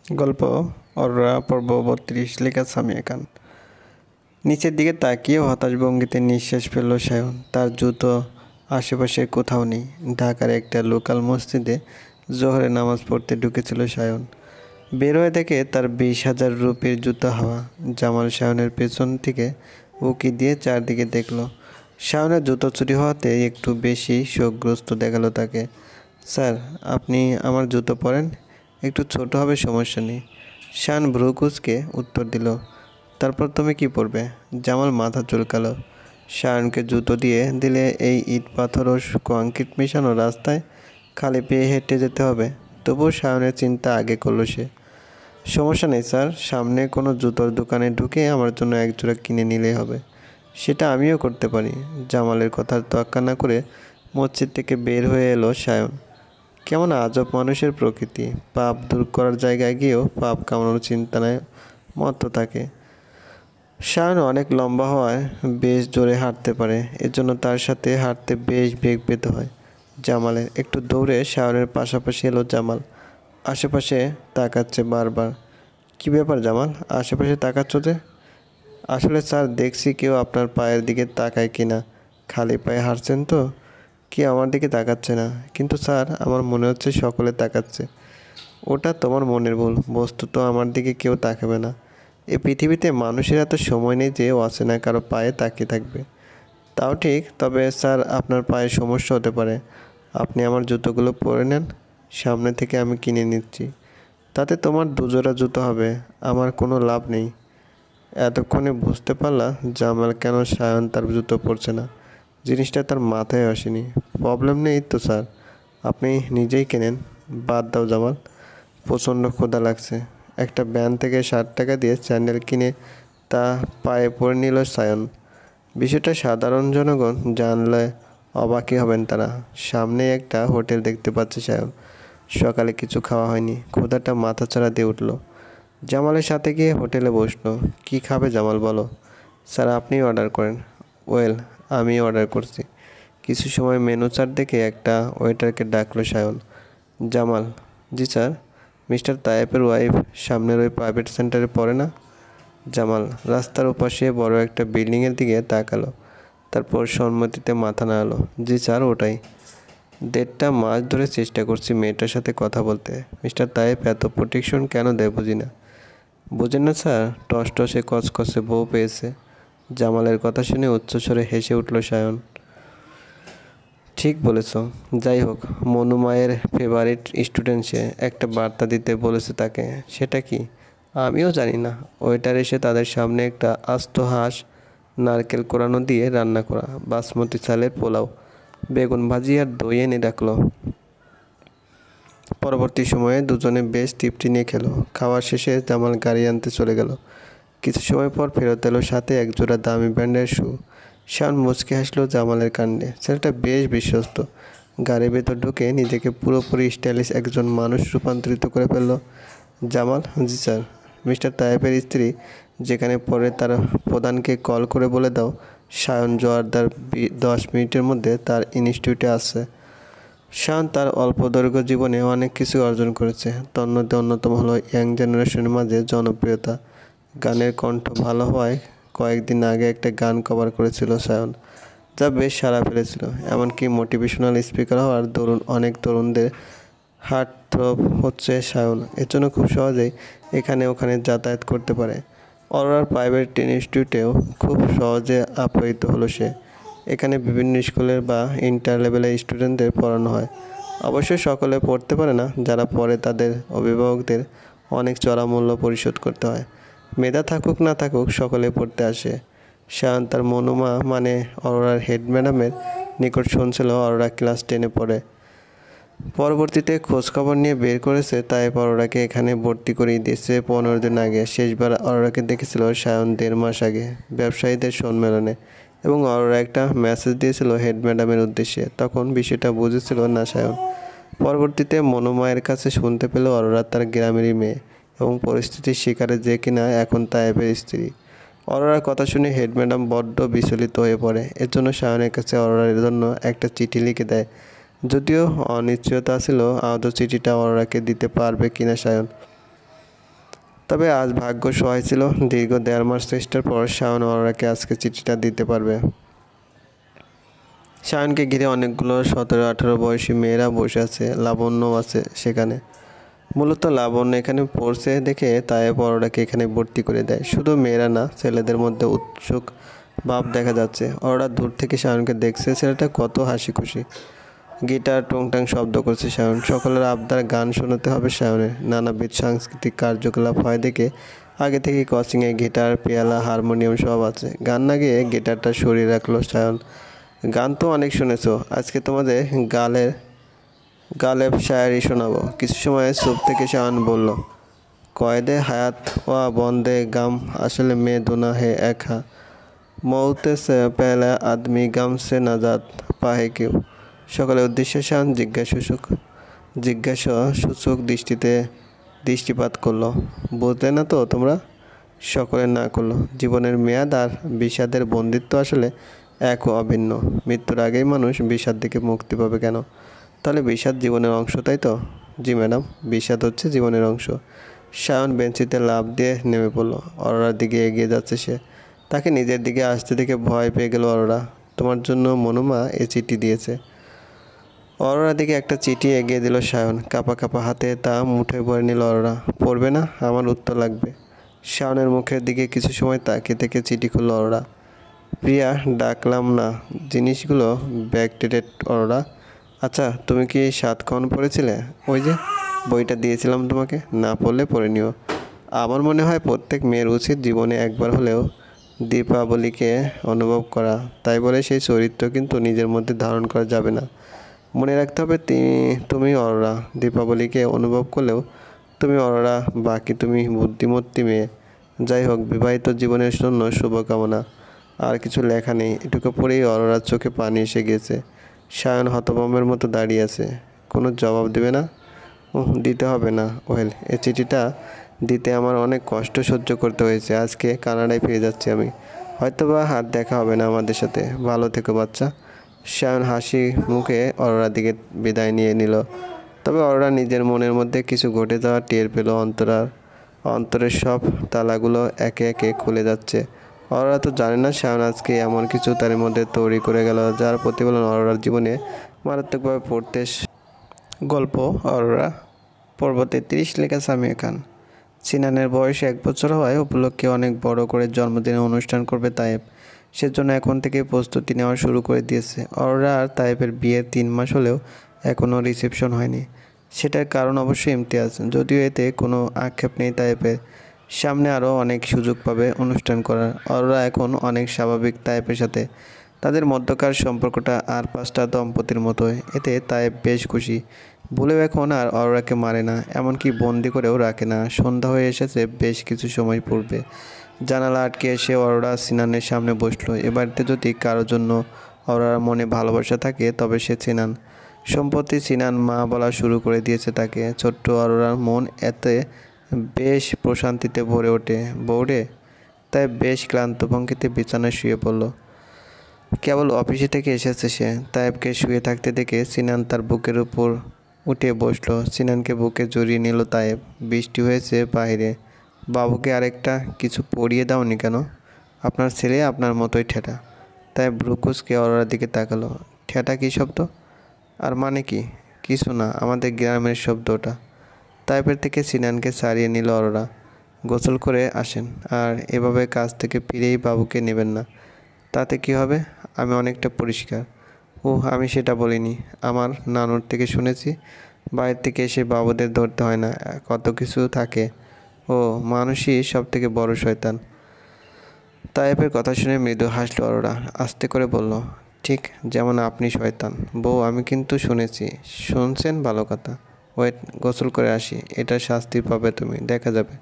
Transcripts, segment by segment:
গল্প অররা পর্ব ৩২ লেখা সামিয়া খান। নিচের দিকে তাকিয়ে হতাশ ভঙ্গিতে নিঃশ্বাস ফেলল সায়ন। তার জুতো আশেপাশে কোথাও নেই। ঢাকার একটা লোকাল মসজিদে জোহরে নামাজ পড়তে ঢুকেছিল সায়ন। বের হয়ে দেখে তার ২০,০০০ রুপির জুতো হাওয়া। জামাল সায়নের পেছন থেকে উকি দিয়ে চারদিকে দেখল। সায়নের জুতো চুরি হওয়াতে একটু বেশি শোকগ্রস্ত দেখালো তাকে। স্যার, আপনি আমার জুতো পরেন? একটু ছোট হবে, সমস্যা নেই। শান ভ্রু কুঁচকে উত্তর দিল। তারপর তুমি কি পরবে? জামাল মাথা চুলকালো। শায়নকে জুতো দিয়ে দিলে এই ইট পাথর ও কংক্রিট মেশানো রাস্তায় খালি পেয়ে হেঁটে যেতে হবে। তবুও শায়নের চিন্তা আগে করলো সে। সমস্যা নেই স্যার, সামনে কোনো জুতোর দোকানে ঢুকে আমার জন্য এক জোড়া কিনে নিলেই হবে। সেটা আমিও করতে পারি। জামালের কথার তোয়াক্কা না করে মসজিদ থেকে বের হয়ে এলো সায়ন। কেমন আজব মানুষের প্রকৃতি! পাপ দূর করার জায়গায় গিয়েও পাপ কামানোর চিন্তায় মত্ত থাকে। সায়ন অনেক লম্বা হওয়ায় বেশ জোরে হাঁটতে পারে, এজন্য তার সাথে হাঁটতে বেশ বেগ পেতে হয় জামালের। একটু দৌড়ে সায়নের পাশাপাশি এলো জামাল। আশেপাশে তাকাচ্ছে বারবার। কী ব্যাপার জামাল, আশেপাশে তাকাচ্ছ যে? আসলে স্যার, দেখছি কেউ আপনার পায়ের দিকে তাকায় কিনা। খালি পায়ে হাঁটছেন তো, কি আমার দিকে তাকাচ্ছে না। কিন্তু স্যার, আমার মনে হচ্ছে সকলে তাকাচ্ছে। ওটা তোমার মনের ভুল, বস্তুত আমার দিকে কেউ তাকাবে না। এই পৃথিবীতে মানুষের এত সময় নেই যে অচেনা কারো পায়ে তাকিয়ে থাকবে। তাও ঠিক, তবে স্যার আপনার পায়ে সমস্যা হতে পারে। আপনি আমার জুতোগুলো পরে নেন, সামনে থেকে আমি কিনে নিচ্ছি। তাতে তোমার দুজোড়া জুতো হবে, আমার কোনো লাভ নেই। এতক্ষণে বুঝতে পারলা জামাল কেন সায়ন তার জুতো পরছে না। জিনিসটা তার মাথায় আসেনি। প্রবলেম নেই তো স্যার, আপনি নিজেই কেনেন। বাদ দাও জামাল, প্রচণ্ড ক্ষুধা লাগছে। একটা ব্যান থেকে ৬০ টাকা দিয়ে স্যান্ডেল কিনে তা পায়ে পরে নিল সায়ন। বিষয়টা সাধারণ জনগণ জানলে অবাকই হবেন তারা। সামনেই একটা হোটেল দেখতে পাচ্ছে সায়ন। সকালে কিছু খাওয়া হয়নি, ক্ষুধাটা মাথাচাড়া দিয়ে উঠল। জামালের সাথে গিয়ে হোটেলে বসলো। কি খাবে জামাল, বলো। স্যার, আপনিই অর্ডার করেন। ওয়েল, আমি অর্ডার করছি। কিছু সময় মেনু চার্ট দেখে একটা ওয়েটারকে ডাকলো সায়ন। জামাল, জি স্যার। মিস্টার তায়েবের ওয়াইফ সামনের ওই প্রাইভেট সেন্টারে পড়ে না? জামাল রাস্তার ওপাশে বড় একটা বিল্ডিংয়ের দিকে তাকালো, তারপর সম্মতিতে মাথা নাড়ালো। জি স্যার, ওটাই। ১.৫ মাস ধরে চেষ্টা করছি মেয়েটার সাথে কথা বলতে। মিস্টার তায়েব এত প্রোটেকশন কেন দেয় বুঝি না। বুঝেন না স্যার, টসটসে কচকচে বউ পেয়েছে। জামালের কথা শুনে উচ্চস্বরে হেসে উঠল সায়ন। ঠিক বলেছ। যাই হোক, মনু মায়ের ফেভারিট স্টুডেন্ট সে। একটা বার্তা দিতে বলেছে তাকে। সেটা কি? আমিও জানি না। ওয়েটার এসে তাদের সামনে একটা আস্ত হাঁস নারকেল কোরানো দিয়ে রান্না করা বাসমতি চালের পোলাও, বেগুন ভাজি আর দই এনে রাখলো। পরবর্তী সময়ে দুজনে বেশ তৃপ্তি নিয়ে খেলো। খাওয়া শেষে জামাল গাড়ি আনতে চলে গেল। কিছু সময় পর ফেরত এলো সাথে একজোড়া দামি ব্র্যান্ডের শু। শান মুচকে হাসলো জামালের কাণ্ডে। ছেলেটা বেশ বিশ্বস্ত। গাড়ির ভেতর ঢুকে নিজেকে পুরোপুরি স্টাইলিশ একজন মানুষ রূপান্তরিত করে ফেলল। জামাল, জি স্যার। মিস্টার তায়েবের স্ত্রী যেখানে পড়ে তার প্রধানকে কল করে বলে দাও সায়ন জোয়ারদার ১০ মিনিটের মধ্যে তার ইনস্টিটিউটে আসছে। শান তার অল্প দৈর্ঘ্য জীবনে অনেক কিছু অর্জন করেছে। তন্মধ্যে অন্যতম হলো ইয়াং জেনারেশনের মাঝে জনপ্রিয়তা। গানের কণ্ঠ ভালো হওয়ায় কয়েকদিন আগে একটা গান কভার করেছিল সায়ন, যা বেশ সাড়া ফেলেছিল। এমনকি মোটিভেশনাল স্পিকার হওয়ার দরুন অনেক তরুণদের হার্ট থ্রব হচ্ছে সায়ন। এর জন্য খুব সহজেই এখানে ওখানে যাতায়াত করতে পারে। অরোরার প্রাইভেট ইনস্টিটিউটেও খুব সহজে আপ্যায়িত হলো সে। এখানে বিভিন্ন স্কুলের বা ইন্টার লেভেলের স্টুডেন্টদের পড়ানো হয়। অবশ্য সকলে পড়তে পারে না, যারা পড়ে তাদের অভিভাবকদের অনেক চড়া মূল্য পরিশোধ করতে হয়। মেধা থাকুক না থাকুক সকলে পড়তে আসে। শায়ন তার মনুমা মানে অরোরার হেড ম্যাডামের নিকট শুনছিল অরোরা ক্লাস 10-এ পড়ে। পরবর্তীতে খোঁজখবর নিয়ে বের করেছে তাই অরোরাকে এখানে ভর্তি করিয়ে দিয়েছে ১৫ দিন আগে। শেষবার অরোরাকে দেখেছিল সায়ন ১.৫ মাস আগে ব্যবসায়ীদের সম্মেলনে, এবং অরোরা একটা মেসেজ দিয়েছিল হেড ম্যাডামের উদ্দেশ্যে। তখন বিষয়টা বুঝেছিল না সায়ন। পরবর্তীতে মনোমায়ের কাছে শুনতে পেল অরোরা তার গ্রামেরই মেয়ে এবং পরিস্থিতির শিকারে যে কিনা এখন তায়েবের স্ত্রী। অরোরার কথা শুনে হেড ম্যাডাম বড্ড বিচলিত হয়ে পড়ে। এর জন্য সায়নের কাছে অরোরার জন্য একটা চিঠি লিখে দেয়। যদিও অনিশ্চয়তা ছিল আদৌ চিঠিটা অরোরাকে দিতে পারবে কিনা সায়ন। তবে আজ ভাগ্য সহায় ছিল। দীর্ঘ 1.5 মাস চেষ্টার পর শাওন অরোরাকে আজকে চিঠিটা দিতে পারবে। শাওনকে ঘিরে অনেকগুলো 17-18 বয়সী মেয়েরা বসে আছে, লাবণ্যও আছে সেখানে। মূলত লাবণ্য এখানে পড়ছে দেখে তাই অরোরাকে এখানে ভর্তি করে দেয়। শুধু মেয়েরা না, ছেলেদের মধ্যে উৎসুক ভাব দেখা যাচ্ছে। অরোরা দূর থেকে শাওনকে দেখছে, ছেলেটা কত হাসি খুশি। গিটার টুংটাং শব্দ করছে শাওন। সকলের আবদার গান শোনাতে হবে শাওনের। নানাবিধ সাংস্কৃতিক কার্যকলাপ হয় দেখে আগে থেকে কোচিংয়ে গিটার, পিয়ালা, হারমোনিয়াম সব আছে। গান না গিয়ে গিটারটা সরিয়ে রাখলো শাওন। গান তো অনেক শুনেছো, আজকে তোমাদের গালেব শায়ারি শোনাবো। কিছু সময় চুপ থেকে শাওন বলল, কয়েদে হায়াত ওয়া বন্দে গাম আসলে মে দুনা হে এক হা, মৌতে সে পেলা আদমি গাম সে নাজাত পাহে কেউ। সকলের উদ্দেশ্যে শাওন জিজ্ঞাসাসূচক দৃষ্টিপাত করলো। বুঝলে না তো তোমরা? সকলে না করলো। জীবনের মেয়াদ আর বিষাদের বন্দিত্ব আসলে এক ও অভিন্ন। মৃত্যুর আগেই মানুষ বিষাদ থেকে মুক্তি পাবে কেন? তাহলে বিষাদ জীবনের অংশ, তাই তো? জি ম্যাডাম, বিষাদ হচ্ছে জীবনের অংশ। শাওন বেঞ্চিতে লাফ দিয়ে নেমে পড়লো। অরোরার দিকে এগিয়ে যাচ্ছে সে। তাকে নিজের দিকে আসতে দেখে ভয় পেয়ে গেল অরোরা। তোমার জন্য মনুমা এ চিঠি দিয়েছে। অরোরার দিকে একটা চিঠি এগিয়ে দিল শাওন। কাঁপা কাঁপা হাতে তা মুঠোয় ভরে নিল অরোরা। পড়বে না? আমার উত্তর লাগবে। শাওনের মুখের দিকে কিছু সময় তাকিয়ে থেকে চিঠি খুলল অরোরা। প্রিয়া, ডাকলাম না, জিনিসগুলো ব্যাকডেটেড অরোরা। আচ্ছা, তুমি কি 7 খন পড়েছিলে? ওই যে বইটা দিয়েছিলাম তোমাকে, না পড়লে পড়ে নিও। আমার মনে হয় প্রত্যেক মেয়ের উচিত জীবনে একবার হলেও দীপাবলিকে অনুভব করা। তাই বলে সেই চরিত্র কিন্তু নিজের মধ্যে ধারণ করা যাবে না। মনে রাখতে হবে তুমি অরোরা। দীপাবলিকে অনুভব করলেও তুমি অরোরা, বাকি তুমি বুদ্ধিমতী মেয়ে। যাই হোক, বিবাহিত জীবনের জন্য শুভকামনা। আর কিছু লেখা নেই। এটুকু পরেই অরোরার চোখে পানি এসে গিয়েছে। শায়ন হতভম্বের মতো দাঁড়িয়ে আছে। কোনো জবাব দেবে না? দিতে হবে না। ওয়েল, এই চিঠিটা দিতে আমার অনেক কষ্ট সহ্য করতে হয়েছে। আজকে কানাডায় ফিরে যাচ্ছি আমি। হয়তোবা আর দেখা হবে না আমাদের সাথে। ভালো থেকো বাচ্চা। শায়ন হাসি মুখে অরোরার দিকে বিদায় নিয়ে নিল। তবে অরোরা নিজের মনের মধ্যে কিছু ঘটে যাওয়া টের পেল। অন্তরের সব তালাগুলো একে একে খুলে যাচ্ছে। অরোরা তো জানে না শাওন আজকে এমন কিছু তার মধ্যে তৈরি করে গেল, যার প্রতিফলন অরোরার জীবনে মারাত্মকভাবে পড়তে। গল্প অরোরা, পর্ব 33, লেখা সামিয়া খান। সিনানের বয়স 1 বছর হওয়ায় উপলক্ষে অনেক বড় করে জন্মদিনের অনুষ্ঠান করবে তায়েব। সেজন্য এখন থেকে প্রস্তুতি নেওয়া শুরু করে দিয়েছে। অরোরা আর তায়েবের বিয়ের 3 মাস হলেও এখনও রিসেপশন হয়নি। সেটার কারণ অবশ্যই ইমতিয়াজ, যদিও এতে কোনো আক্ষেপ নেই। তায়েবের সামনে আরও অনেক সুযোগ পাবে অনুষ্ঠান করার। অরোরা এখন অনেক স্বাভাবিক তায়েবের সাথে। তাদের মধ্যকার সম্পর্কটা আর 5টা দম্পতির মতোই। এতে তায়েব বেশ খুশি। ভুলেও এখন আর অরোরাকে মারে না, এমনকি বন্দি করেও রাখে না। সন্ধ্যা হয়ে এসেছে বেশ কিছু সময় পূর্বে। জানালা আটকে এসে অরোরা সিনানের সামনে বসলো। এ বাড়িতে যদি কারোর জন্য অরোরার মনে ভালোবাসা থাকে তবে সে সিনান। সম্প্রতি সিনান মা বলা শুরু করে দিয়েছে তাকে। ছোট্ট অরোরার মন এতে বেশ প্রশান্তিতে ভরে ওঠে। বৌরে, তাই বেশ ক্লান্ত ভঙ্গিতে বিছানায় শুয়ে পড়ল। কেবল অফিসে থেকে এসেছে সে। তায়েবকে শুয়ে থাকতে দেখে সিনান তার বুকের উপর উঠে বসলো। সিনানকে বুকে জড়িয়ে নিল তায়েব। বৃষ্টি হয়েছে বাইরে। বাবুকে আরেকটা কিছু পরিয়ে দাওনি কেন? আপনার ছেলে আপনার মতোই ঠেটা। তাই ব্রুকুসকে অরোরার দিকে তাকালো। ঠেটা কী শব্দ? আর মানে কি? কিছু না, আমাদের গ্রামের শব্দ ওটা। তায়েবের থেকে সিনানকে ছাড়িয়ে নিল অরোরা। গোসল করে আসেন, আর এভাবে কাজ থেকে ফিরেই বাবুকে নেবেন না। তাতে কি হবে? আমি অনেকটা পরিষ্কার। আমি সেটা বলিনি। আমার নানুর থেকে শুনেছি বাইরে থেকে এসে বাবুদের ধরতে হয় না, কত কিছু থাকে। মানুষই সব থেকে বড় শয়তান। তায়েবের কথা শুনে মৃদু হাসল অরোরা। আস্তে করে বলল, ঠিক যেমন আপনি শয়তান। বউ, আমি কিন্তু শুনেছি। শুনছেন, ভালো কথা। ওয়েট, গোসল করে আসি। এটা শাস্তি পাবে তুমি, দেখা যাবে।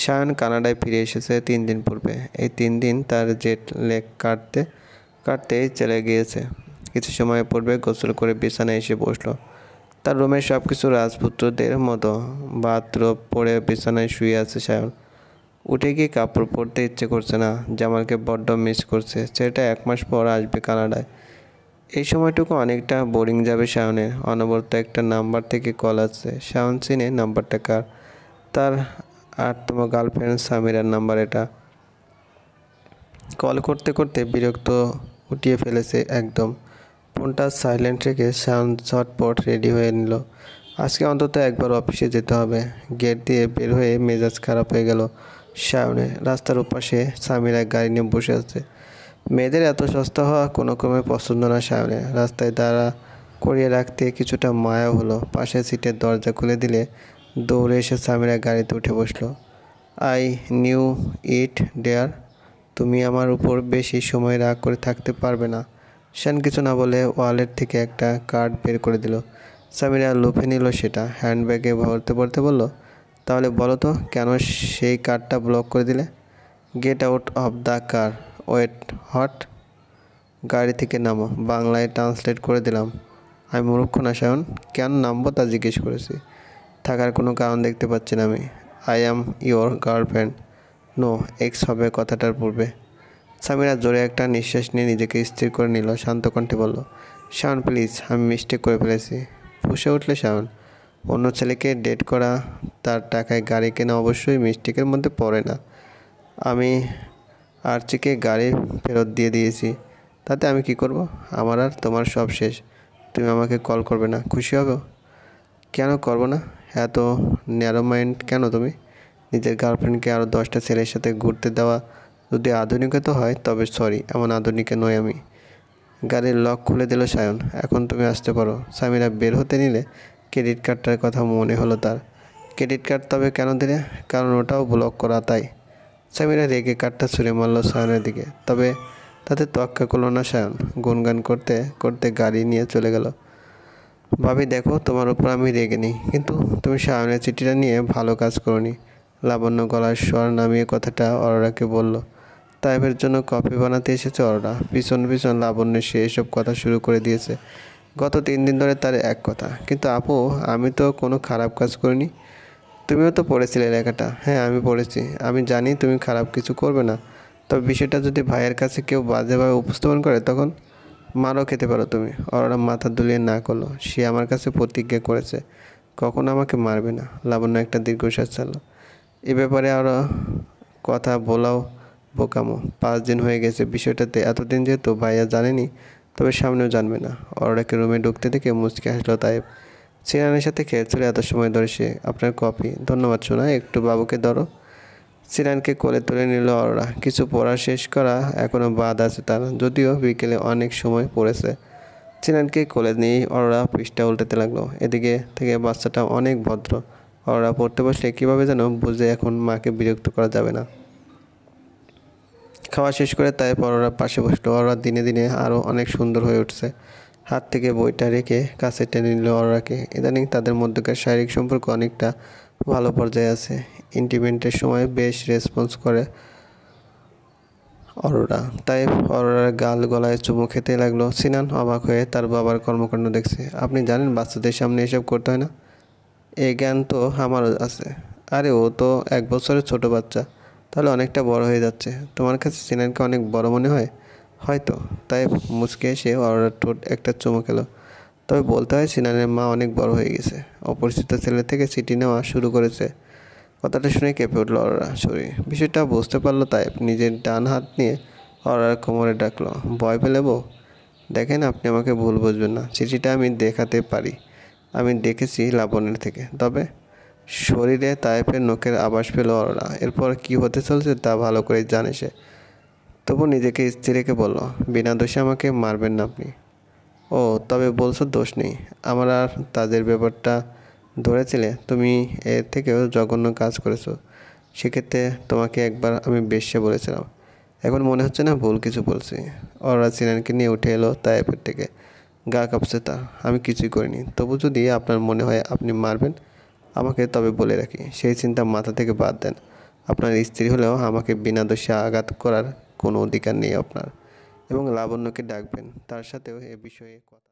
শায়ন কানাডায় ফিরে এসেছে 3 দিন পূর্বে। এই 3 দিন তার জেট লেগ কাটতেই চলে গিয়েছে। কিছু সময় পূর্বে গোসল করে বিছানায় এসে বসলো। তার রুমের সব কিছু রাজপুত্রদের মতো। বাথরোব পরে বিছানায় শুয়ে আছে শায়ন। উঠে গিয়ে কাপড় পরতে ইচ্ছে করছে না। জামালকে বড্ড মিস করছে। ছেলেটা 1 মাস পর আসবে কানাডায়। এই সময়টুকু অনেকটা বোরিং যাবে শায়নের। অনবরত একটা নাম্বার থেকে কল আসছে। শায়ন চিনে নাম্বারটা কার। তার আর তোমার গার্লফ্রেন্ড সামিরার নাম্বার এটা। কল করতে করতে বিরক্ত উঠিয়ে ফেলেছে একদম। ফোনটা সাইলেন্ট রেখে শাওন ঝটপট রেডি হয়ে নিল। আজকে অন্তত একবার অফিসে যেতে হবে। গেট দিয়ে বের হয়ে মেজাজ খারাপ হয়ে গেল শাওনের। রাস্তার ওপাশে সামিরা গাড়ি নিয়ে বসে আছে। মেয়েদের এত সস্তা হওয়া কোনো ক্রমে পছন্দ না শাওনের। রাস্তায় দাঁড়া করিয়ে রাখতে কিছুটা মায়া হলো। পাশের সিটের দরজা খুলে দিলে দৌড়ে এসে সামিরা গাড়িতে উঠে বসলো। আই নিউ ইট ডেয়ার, তুমি আমার উপর বেশি সময় রাগ করে থাকতে পারবে না। শান কিছু না বলে ওয়ালেট থেকে একটা কার্ড বের করে দিল। সামিরা লুফে নিল সেটা, হ্যান্ডব্যাগে ভরতে ভরতে বলল, তাহলে বলো তো কেন সেই কার্ডটা ব্লক করে দিলে? Get out of the car. Wait, what? গাড়ি থেকে নামো, বাংলায় ট্রান্সলেট করে দিলাম। আমি মূর্খ না শাওন, কেন নামবো তা জিজ্ঞেস করেছি। থাকার কোনো কারণ দেখতে পাচ্ছি না আমি। I am your girlfriend. No, ex হবে কথাটার পূর্বে। সামিরা জোরে একটা নিঃশ্বাস নিয়ে নিজেকে স্থির করে নিল। শান্ত কণ্ঠে বলল, শাওন প্লিজ, আমি মিস্টেক করে ফেলেছি। ফুঁসে উঠলে শাওন। অন্য ছেলেকে ডেট করা, তার টাকায় গাড়ি কেনা অবশ্যই মিস্টেকের মধ্যে পড়ে না। আমি আর্চিকে গাড়ি ফেরত দিয়ে দিয়েছি, তাতে আমি কি করব? আমার আর তোমার সব শেষ। তুমি আমাকে কল করবে না, খুশি হবে? কেন করবো না? এত ন্যারো মাইন্ড কেন তুমি? নিজের গার্লফ্রেন্ডকে আরও 10টা ছেলের সাথে ঘুরতে দেওয়া যদি আধুনিকতা হয় তবে সরি, এমন আধুনিকে নই আমি। গাড়ির লক খুলে দিল সায়ন। এখন তুমি আসতে পারো। সামিরা বের হতে নিলে ক্রেডিট কার্ডটার কথা মনে হলো তার। ক্রেডিট কার্ড তবে কেন দিলে? কারণ ওটাও ব্লক করা, তাই। সামিরা রেগে কার্ডটা ছুঁড়ে মারল সায়নের দিকে। তবে তাতে তোয়াক্কা করলো না সায়ন। গুনগান করতে করতে গাড়ি নিয়ে চলে গেল। ভাবি দেখো, তোমার উপর আমি রেগে নেই, কিন্তু তুমি সায়নের চিঠিটা নিয়ে ভালো কাজ করোনি। লাবণ্য গলার স্বর নামিয়ে কথাটা অরোরাকে বলল। তাইফের জন্য কফি বানাতে এসেছে অরোরা। পিছন পিছন লাবণ্য সে এসব কথা শুরু করে দিয়েছে। গত 3 দিন ধরে তার এক কথা, কিন্তু আপু আমি তো কোনো খারাপ কাজ করিনি। তুমিও তো পড়েছিলে লেখাটা। হ্যাঁ আমি পড়েছি, আমি জানি তুমি খারাপ কিছু করবে না। তবে বিষয়টা যদি ভাইয়ের কাছে কেউ বাজেভাবে উপস্থাপন করে তখন মারও খেতে পারো তুমি। অরোরা মাথা দুলিয়ে না করলো। সে আমার কাছে প্রতিজ্ঞা করেছে কখনো আমাকে মারবে না। লাবণ্য একটা দীর্ঘশ্বাস ছাড়লো। এ ব্যাপারে আরও কথা বলাও বোকামো। 5 দিন হয়ে গেছে বিষয়টাতে। এতদিন যেহেতু ভাইয়া জানেনি, তবে সামনেও জানবে না। অরোরাকে রুমে ঢুকতে দেখে মুচকে হাসলো তাইব। সিনানের সাথে খেলছিল এত সময় ধরে সে। আপনার কফি। ধন্যবাদ সোনা, একটু বাবুকে ধরো। সিনানকে কোলে তুলে নিল অরোরা। কিছু পড়া শেষ করা এখনও বাদ আছে তার, যদিও বিকেলে অনেক সময় পড়েছে। সিনানকে কোলে নিয়েই অরোরা পৃষ্ঠা উল্টাতে লাগলো। এদিকে থেকে বাচ্চাটা অনেক ভদ্র। অরোরা পড়তে বসলে কীভাবে যেন বুঝে এখন মাকে বিরক্ত করা যাবে না। খাওয়া শেষ করে তাই অরোরার পাশে বসলো। অরোরা দিনে দিনে আরও অনেক সুন্দর হয়ে উঠছে। হাত থেকে বইটা রেখে কাছে টেনে নিল অরোরাকে। ইদানিং তাদের মধ্যকার শারীরিক সম্পর্ক অনেকটা ভালো পর্যায়ে আছে। ইন্টিমেন্টের সময় বেশ রেসপন্স করে অরোরা। তাই অরোরার গাল গলায় চুমু খেতে লাগলো। সিনান অবাক হয়ে তার বাবার কর্মকাণ্ড দেখছে। আপনি জানেন বাচ্চাদের সামনে এসব করতে হয় না? এই জ্ঞান তো আমারও আছে। আরে ও তো 1 বছরের ছোট বাচ্চা, তাহলে অনেকটা বড় হয়ে যাচ্ছে। তোমার কাছে সিনানকে অনেক বড় মনে হয়? হয়তো। তাই মুচকে এসে অরোরার ঠোঁট একটা চুমু খেলো। তবে বলতে হয় সিনানের মা অনেক বড় হয়ে গেছে। অপরিচিত ছেলে থেকে চিঠি নেওয়া শুরু করেছে। কথাটা শুনে কেঁপে উঠল অরোরা। বিষয়টা বুঝতে পারলো তাই নিজের ডান হাত নিয়ে অরোরার কোমরে ডাকলো। ভয় পেলে বউ? দেখেন আপনি আমাকে ভুল বুঝবেন না, চিঠিটা আমি দেখাতে পারি। আমি দেখেছি লাবণ্যের থেকে। তবে শরীরে তাইফের নখের আভাস পেল অরোরা। এরপর কি হতে চলছে তা ভালো করে জানে সে। তবু নিজেকে স্থির রেখে বলল, বিনা দোষে আমাকে মারবেন না আপনি। ও তবে বলছো দোষ নেই আমার। আর তাদের ব্যাপারটা ধরেছিলে, তুমি এর থেকেও জঘন্য কাজ করেছো। সেক্ষেত্রে তোমাকে একবার আমি বেশ্যা বলেছিলাম। এখন মনে হচ্ছে না ভুল কিছু বলছি। অরোরা সিনানকে নিয়ে উঠে এলো তাইফের থেকে। গা কাঁপছে তা। আমি কিছুই করিনি। তবু যদি আপনার মনে হয় আপনি মারবেন আমাকে, তবে বলে রাখি সেই চিন্তা মাথা থেকে বাদ দেন। আপনার স্ত্রী হলেও আমাকে বিনা দোষে আঘাত করার কোনো অধিকার নেই আপনার। এবং লাবণ্যকে ডাকবেন, তার সাথেও এ বিষয়ে কথা